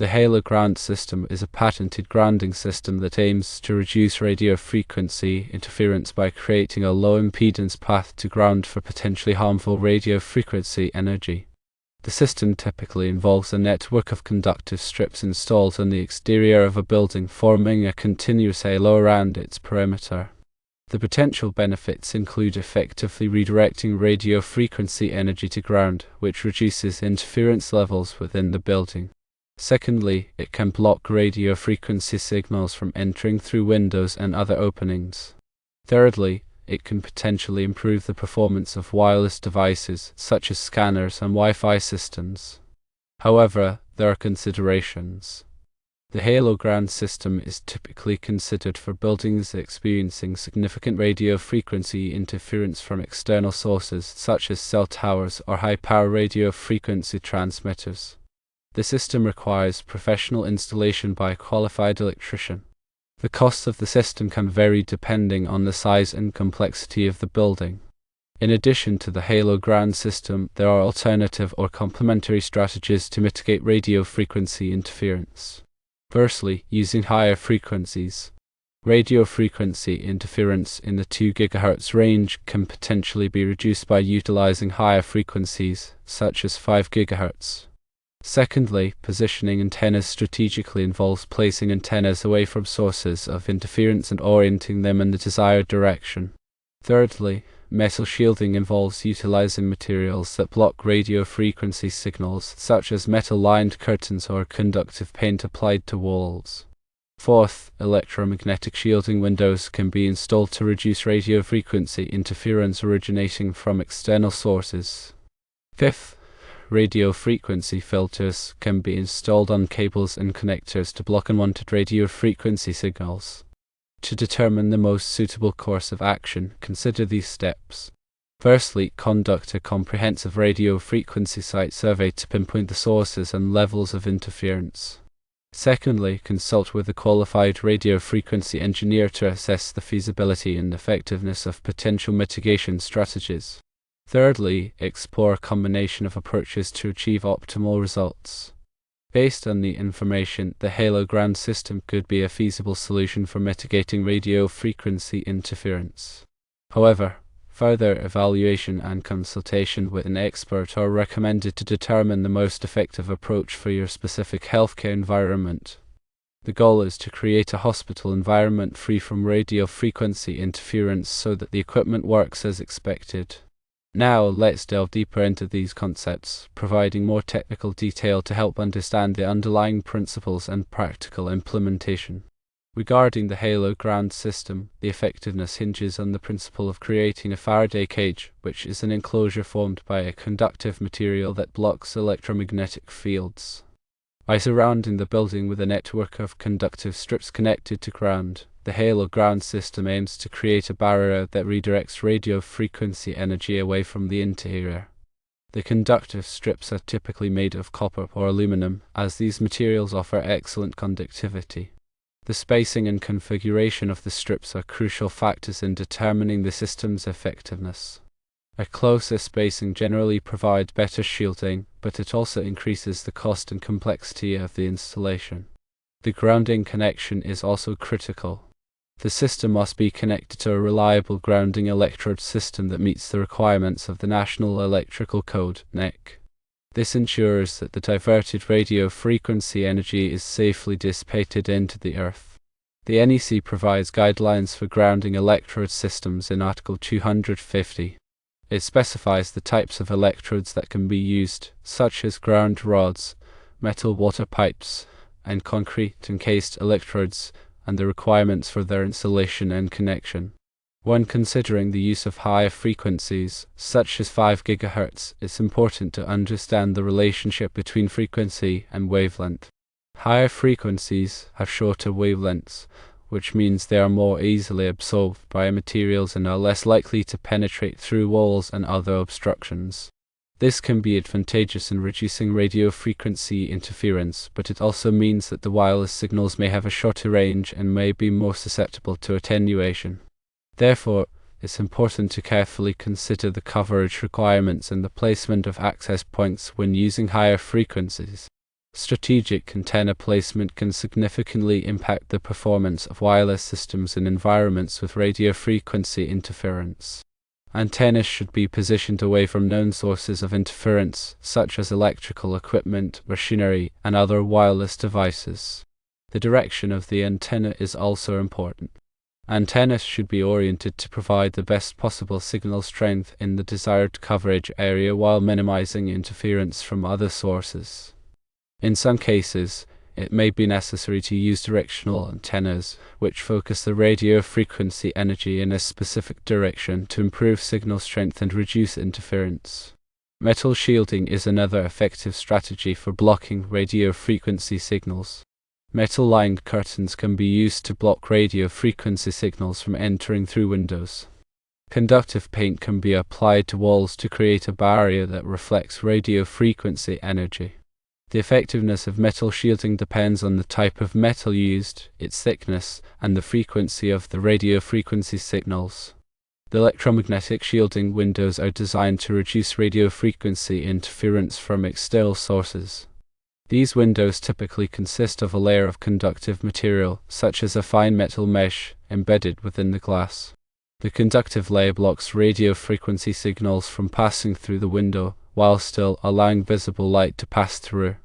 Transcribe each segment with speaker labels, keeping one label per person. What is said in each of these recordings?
Speaker 1: The Halo ground system is a patented grounding system that aims to reduce radio frequency interference by creating a low-impedance path to ground for potentially harmful radio frequency energy. The system typically involves a network of conductive strips installed on the exterior of a building, forming a continuous halo around its perimeter. The potential benefits include effectively redirecting radio frequency energy to ground, which reduces interference levels within the building. Secondly, it can block radio frequency signals from entering through windows and other openings. Thirdly, it can potentially improve the performance of wireless devices, such as scanners and Wi-Fi systems. However, there are considerations. The Halo ground system is typically considered for buildings experiencing significant radio frequency interference from external sources, such as cell towers or high-power radio frequency transmitters. The system requires professional installation by a qualified electrician. The cost of the system can vary depending on the size and complexity of the building. In addition to the Halo ground system, there are alternative or complementary strategies to mitigate radio frequency interference. Firstly, using higher frequencies. Radio frequency interference in the 2 GHz range can potentially be reduced by utilizing higher frequencies, such as 5 GHz. Secondly, positioning antennas strategically involves placing antennas away from sources of interference and orienting them in the desired direction. Thirdly, metal shielding involves utilizing materials that block radio frequency signals, such as metal-lined curtains or conductive paint applied to walls. Fourth, electromagnetic shielding windows can be installed to reduce radio frequency interference originating from external sources. Fifth, radio frequency filters can be installed on cables and connectors to block unwanted radio frequency signals. To determine the most suitable course of action, consider these steps. Firstly, conduct a comprehensive radio frequency site survey to pinpoint the sources and levels of interference. Secondly, consult with a qualified radio frequency engineer to assess the feasibility and effectiveness of potential mitigation strategies. Thirdly, explore a combination of approaches to achieve optimal results. Based on the information, the Halo ground system could be a feasible solution for mitigating radio frequency interference. However, further evaluation and consultation with an expert are recommended to determine the most effective approach for your specific healthcare environment. The goal is to create a hospital environment free from radio frequency interference so that the equipment works as expected. Now, let's delve deeper into these concepts, providing more technical detail to help understand the underlying principles and practical implementation. Regarding the Halo ground system, the effectiveness hinges on the principle of creating a Faraday cage, which is an enclosure formed by a conductive material that blocks electromagnetic fields. By surrounding the building with a network of conductive strips connected to ground, the Halo ground system aims to create a barrier that redirects radio frequency energy away from the interior. The conductive strips are typically made of copper or aluminum, as these materials offer excellent conductivity. The spacing and configuration of the strips are crucial factors in determining the system's effectiveness. A closer spacing generally provides better shielding, but it also increases the cost and complexity of the installation. The grounding connection is also critical. The system must be connected to a reliable grounding electrode system that meets the requirements of the National Electrical Code (NEC). This ensures that the diverted radio frequency energy is safely dissipated into the earth. The NEC provides guidelines for grounding electrode systems in Article 250. It specifies the types of electrodes that can be used, such as ground rods, metal water pipes, and concrete-encased electrodes, and the requirements for their installation and connection. When considering the use of higher frequencies, such as 5 GHz, it's important to understand the relationship between frequency and wavelength. Higher frequencies have shorter wavelengths, which means they are more easily absorbed by materials and are less likely to penetrate through walls and other obstructions. This can be advantageous in reducing radio frequency interference, but it also means that the wireless signals may have a shorter range and may be more susceptible to attenuation. Therefore, it's important to carefully consider the coverage requirements and the placement of access points when using higher frequencies. Strategic antenna placement can significantly impact the performance of wireless systems in environments with radio frequency interference. Antennas should be positioned away from known sources of interference, such as electrical equipment, machinery, and other wireless devices. The direction of the antenna is also important. Antennas should be oriented to provide the best possible signal strength in the desired coverage area while minimizing interference from other sources. In some cases, it may be necessary to use directional antennas, which focus the radio frequency energy in a specific direction to improve signal strength and reduce interference. Metal shielding is another effective strategy for blocking radio frequency signals. Metal-lined curtains can be used to block radio frequency signals from entering through windows. Conductive paint can be applied to walls to create a barrier that reflects radio frequency energy. The effectiveness of metal shielding depends on the type of metal used, its thickness, and the frequency of the radio frequency signals. The electromagnetic shielding windows are designed to reduce radio frequency interference from external sources. These windows typically consist of a layer of conductive material, such as a fine metal mesh, embedded within the glass. The conductive layer blocks radio frequency signals from passing through the window, while still allowing visible light to pass through.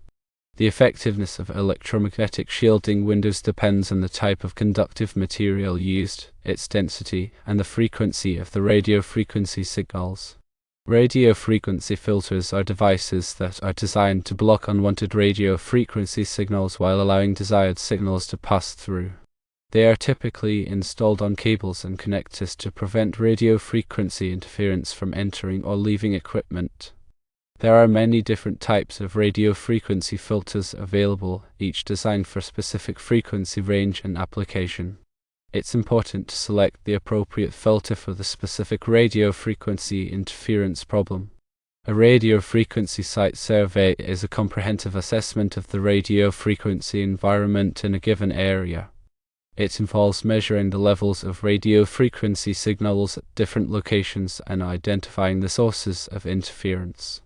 Speaker 1: The effectiveness of electromagnetic shielding windows depends on the type of conductive material used, its density, and the frequency of the radio frequency signals. Radio frequency filters are devices that are designed to block unwanted radio frequency signals while allowing desired signals to pass through. They are typically installed on cables and connectors to prevent radio frequency interference from entering or leaving equipment. There are many different types of radio frequency filters available, each designed for specific frequency range and application. It's important to select the appropriate filter for the specific radio frequency interference problem. A radio frequency site survey is a comprehensive assessment of the radio frequency environment in a given area. It involves measuring the levels of radio frequency signals at different locations and identifying the sources of interference.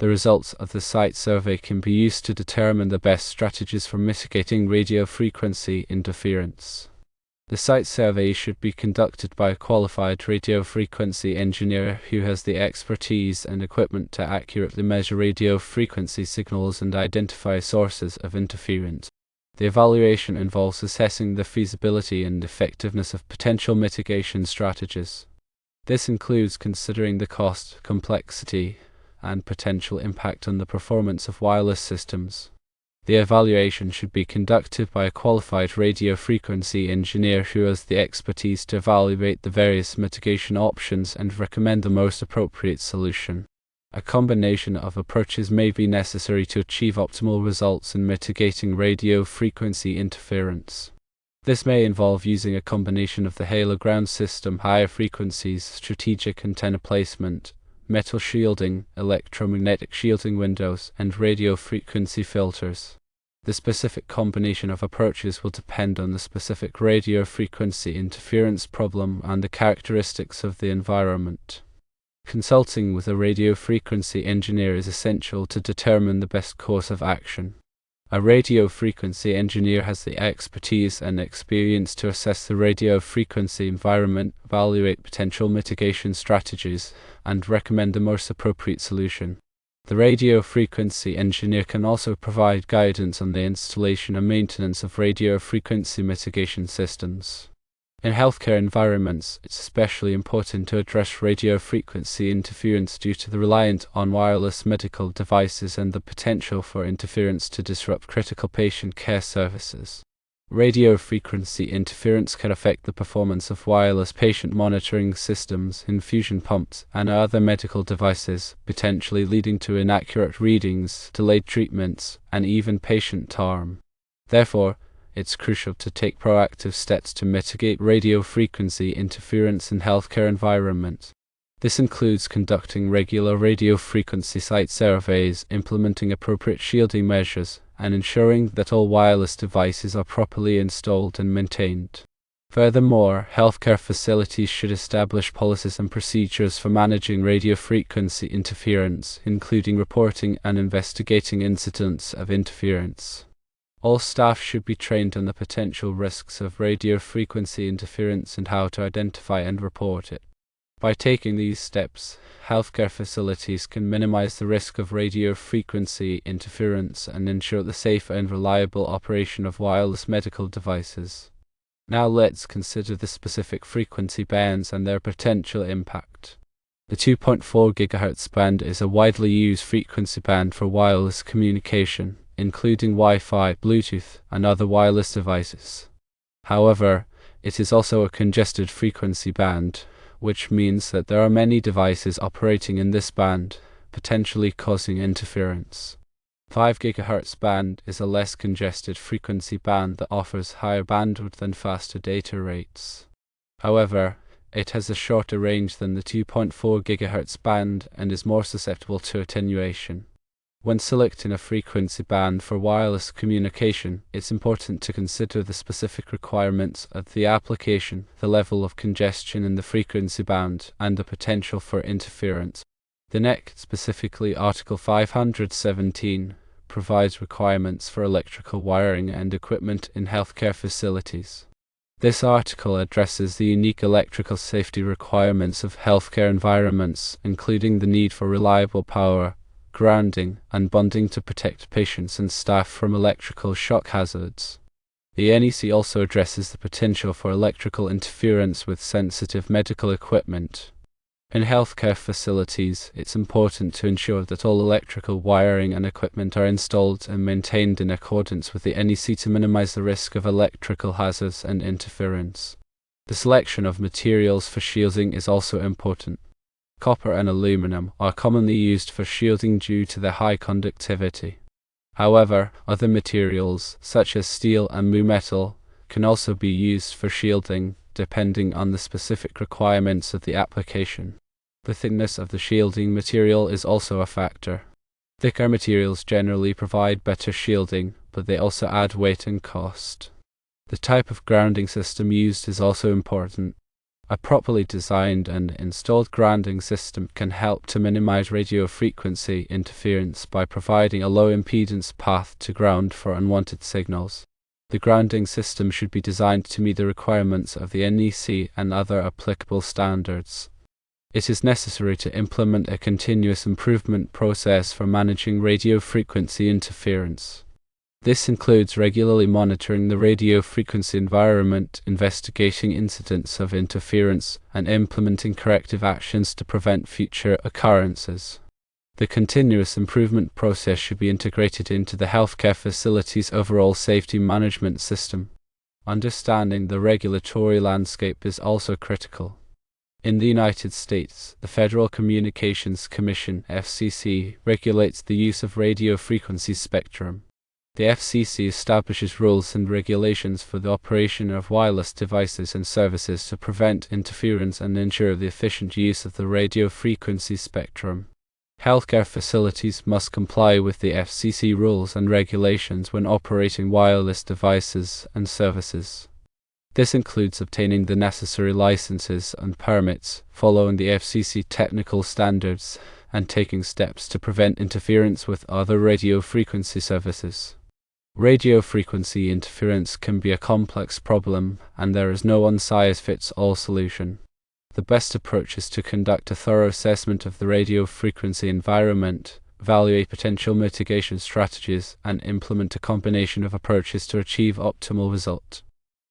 Speaker 1: The results of the site survey can be used to determine the best strategies for mitigating radio frequency interference. The site survey should be conducted by a qualified radio frequency engineer who has the expertise and equipment to accurately measure radio frequency signals and identify sources of interference. The evaluation involves assessing the feasibility and effectiveness of potential mitigation strategies. This includes considering the cost, complexity, and potential impact on the performance of wireless systems. The evaluation should be conducted by a qualified radio frequency engineer who has the expertise to evaluate the various mitigation options and recommend the most appropriate solution. A combination of approaches may be necessary to achieve optimal results in mitigating radio frequency interference. This may involve using a combination of the halo ground system, higher frequencies, strategic antenna placement, metal shielding, electromagnetic shielding windows, and radio frequency filters. The specific combination of approaches will depend on the specific radio frequency interference problem and the characteristics of the environment. Consulting with a radio frequency engineer is essential to determine the best course of action. A radio frequency engineer has the expertise and experience to assess the radio frequency environment, evaluate potential mitigation strategies, and recommend the most appropriate solution. The radio frequency engineer can also provide guidance on the installation and maintenance of radio frequency mitigation systems. In healthcare environments, it's especially important to address radio frequency interference due to the reliance on wireless medical devices and the potential for interference to disrupt critical patient care services. Radio frequency interference can affect the performance of wireless patient monitoring systems, infusion pumps, and other medical devices, potentially leading to inaccurate readings, delayed treatments, and even patient harm. Therefore, it's crucial to take proactive steps to mitigate radio frequency interference in healthcare environments. This includes conducting regular radio frequency site surveys, implementing appropriate shielding measures, and ensuring that all wireless devices are properly installed and maintained. Furthermore, healthcare facilities should establish policies and procedures for managing radio frequency interference, including reporting and investigating incidents of interference. All staff should be trained on the potential risks of radio frequency interference and how to identify and report it. By taking these steps, healthcare facilities can minimize the risk of radio frequency interference and ensure the safe and reliable operation of wireless medical devices. Now let's consider the specific frequency bands and their potential impact. The 2.4 GHz band is a widely used frequency band for wireless communication, including Wi-Fi, Bluetooth, and other wireless devices. However, it is also a congested frequency band, which means that there are many devices operating in this band, potentially causing interference. 5 GHz band is a less congested frequency band that offers higher bandwidth and faster data rates. However, it has a shorter range than the 2.4 GHz band and is more susceptible to attenuation. When selecting a frequency band for wireless communication, it's important to consider the specific requirements of the application, the level of congestion in the frequency band, and the potential for interference. The NEC, specifically Article 517, provides requirements for electrical wiring and equipment in healthcare facilities. This article addresses the unique electrical safety requirements of healthcare environments, including the need for reliable power, grounding, and bonding to protect patients and staff from electrical shock hazards. The NEC also addresses the potential for electrical interference with sensitive medical equipment. In healthcare facilities, it's important to ensure that all electrical wiring and equipment are installed and maintained in accordance with the NEC to minimize the risk of electrical hazards and interference. The selection of materials for shielding is also important. Copper and aluminum are commonly used for shielding due to their high conductivity. However, other materials, such as steel and mu metal, can also be used for shielding, depending on the specific requirements of the application. The thickness of the shielding material is also a factor. Thicker materials generally provide better shielding, but they also add weight and cost. The type of grounding system used is also important. A properly designed and installed grounding system can help to minimize radio frequency interference by providing a low impedance path to ground for unwanted signals. The grounding system should be designed to meet the requirements of the NEC and other applicable standards. It is necessary to implement a continuous improvement process for managing radio frequency interference. This includes regularly monitoring the radio frequency environment, investigating incidents of interference, and implementing corrective actions to prevent future occurrences. The continuous improvement process should be integrated into the healthcare facility's overall safety management system. Understanding the regulatory landscape is also critical. In the United States, the Federal Communications Commission (FCC) regulates the use of radio frequency spectrum. The FCC establishes rules and regulations for the operation of wireless devices and services to prevent interference and ensure the efficient use of the radio frequency spectrum. Healthcare facilities must comply with the FCC rules and regulations when operating wireless devices and services. This includes obtaining the necessary licenses and permits, following the FCC technical standards, and taking steps to prevent interference with other radio frequency services. Radio frequency interference can be a complex problem, and there is no one-size-fits-all solution. The best approach is to conduct a thorough assessment of the radio frequency environment, evaluate potential mitigation strategies, and implement a combination of approaches to achieve optimal results.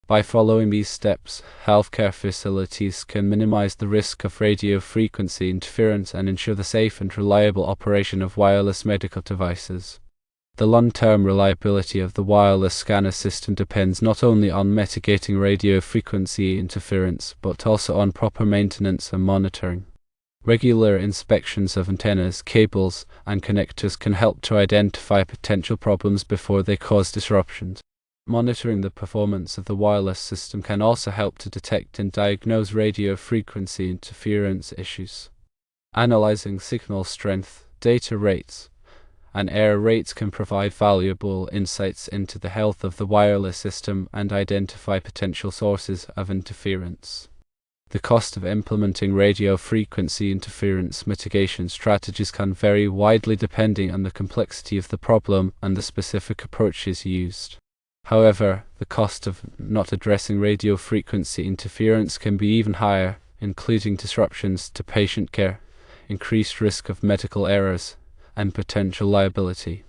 Speaker 1: By following these steps, healthcare facilities can minimize the risk of radio frequency interference and ensure the safe and reliable operation of wireless medical devices. The long-term reliability of the wireless scanner system depends not only on mitigating radio frequency interference, but also on proper maintenance and monitoring. Regular inspections of antennas, cables, and connectors can help to identify potential problems before they cause disruptions. Monitoring the performance of the wireless system can also help to detect and diagnose radio frequency interference issues. Analyzing signal strength, data rates, and error rates can provide valuable insights into the health of the wireless system and identify potential sources of interference. The cost of implementing radio frequency interference mitigation strategies can vary widely depending on the complexity of the problem and the specific approaches used. However, the cost of not addressing radio frequency interference can be even higher, including disruptions to patient care, increased risk of medical errors, and potential liability.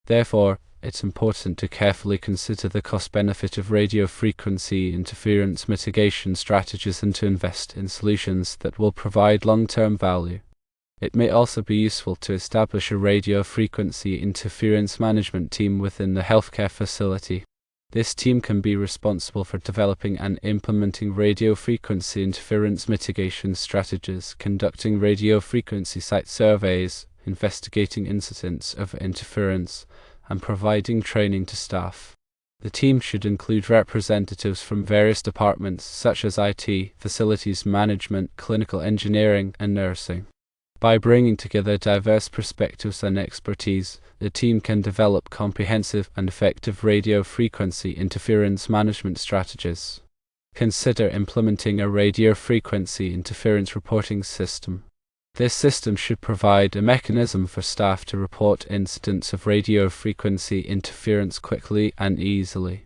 Speaker 1: Therefore, it's important to carefully consider the cost-benefit of radio frequency interference mitigation strategies and to invest in solutions that will provide long-term value. It may also be useful to establish a radio frequency interference management team within the healthcare facility. This team can be responsible for developing and implementing radio frequency interference mitigation strategies, conducting radio frequency site surveys, investigating incidents of interference, and providing training to staff. The team should include representatives from various departments such as IT, facilities management, clinical engineering, and nursing. By bringing together diverse perspectives and expertise, the team can develop comprehensive and effective radio frequency interference management strategies. Consider implementing a radio frequency interference reporting system. This system should provide a mechanism for staff to report incidents of radio frequency interference quickly and easily.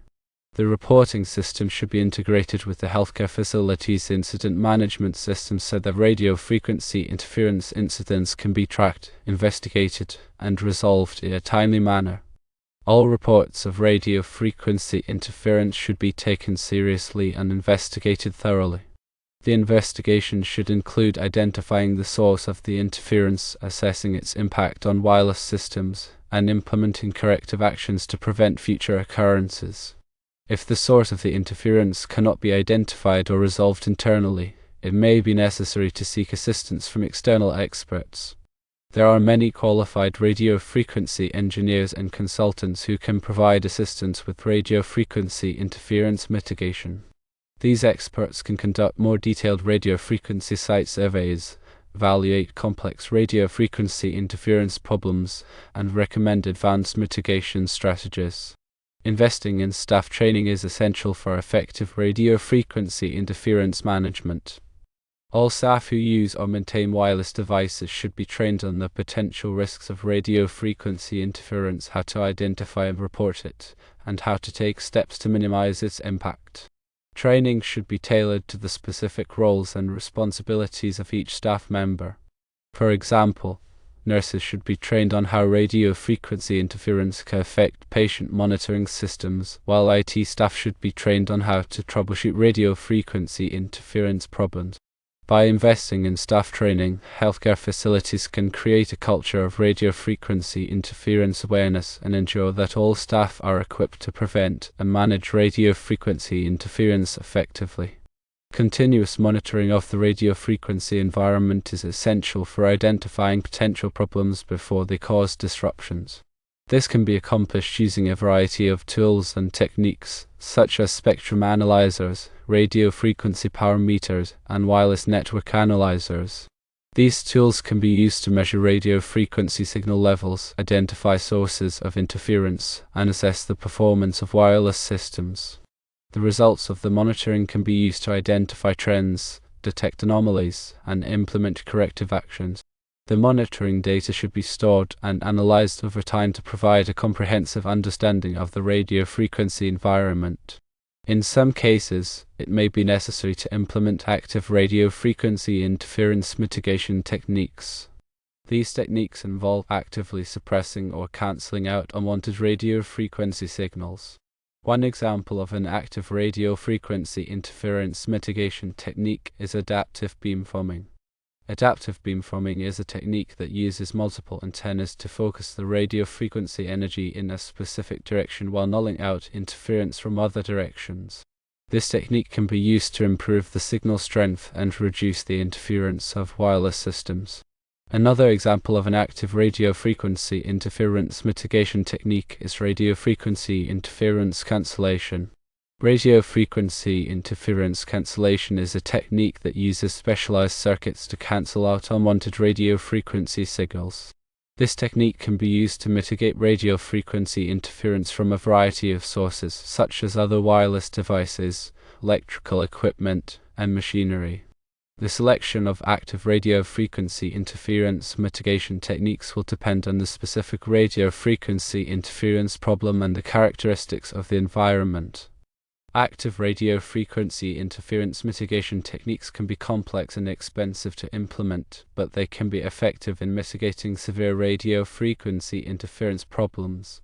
Speaker 1: The reporting system should be integrated with the healthcare facility's incident management system so that radio frequency interference incidents can be tracked, investigated, and resolved in a timely manner. All reports of radio frequency interference should be taken seriously and investigated thoroughly. The investigation should include identifying the source of the interference, assessing its impact on wireless systems, and implementing corrective actions to prevent future occurrences. If the source of the interference cannot be identified or resolved internally, it may be necessary to seek assistance from external experts. There are many qualified radio frequency engineers and consultants who can provide assistance with radio frequency interference mitigation. These experts can conduct more detailed radio frequency site surveys, evaluate complex radio frequency interference problems, and recommend advanced mitigation strategies. Investing in staff training is essential for effective radio frequency interference management. All staff who use or maintain wireless devices should be trained on the potential risks of radio frequency interference, how to identify and report it, and how to take steps to minimize its impact. Training should be tailored to the specific roles and responsibilities of each staff member. For example, nurses should be trained on how radio frequency interference can affect patient monitoring systems, while IT staff should be trained on how to troubleshoot radio frequency interference problems. By investing in staff training, healthcare facilities can create a culture of radio frequency interference awareness and ensure that all staff are equipped to prevent and manage radio frequency interference effectively. Continuous monitoring of the radio frequency environment is essential for identifying potential problems before they cause disruptions. This can be accomplished using a variety of tools and techniques, such as spectrum analyzers, radio frequency power meters, and wireless network analyzers. These tools can be used to measure radio frequency signal levels, identify sources of interference, and assess the performance of wireless systems. The results of the monitoring can be used to identify trends, detect anomalies, and implement corrective actions. The monitoring data should be stored and analyzed over time to provide a comprehensive understanding of the radio frequency environment. In some cases, it may be necessary to implement active radio frequency interference mitigation techniques. These techniques involve actively suppressing or cancelling out unwanted radio frequency signals. One example of an active radio frequency interference mitigation technique is adaptive beamforming. Adaptive beamforming is a technique that uses multiple antennas to focus the radio frequency energy in a specific direction while nulling out interference from other directions. This technique can be used to improve the signal strength and reduce the interference of wireless systems. Another example of an active radio frequency interference mitigation technique is radio frequency interference cancellation. Radio frequency interference cancellation is a technique that uses specialized circuits to cancel out unwanted radio frequency signals. This technique can be used to mitigate radio frequency interference from a variety of sources, such as other wireless devices, electrical equipment, and machinery. The selection of active radio frequency interference mitigation techniques will depend on the specific radio frequency interference problem and the characteristics of the environment. Active radio frequency interference mitigation techniques can be complex and expensive to implement, but they can be effective in mitigating severe radio frequency interference problems.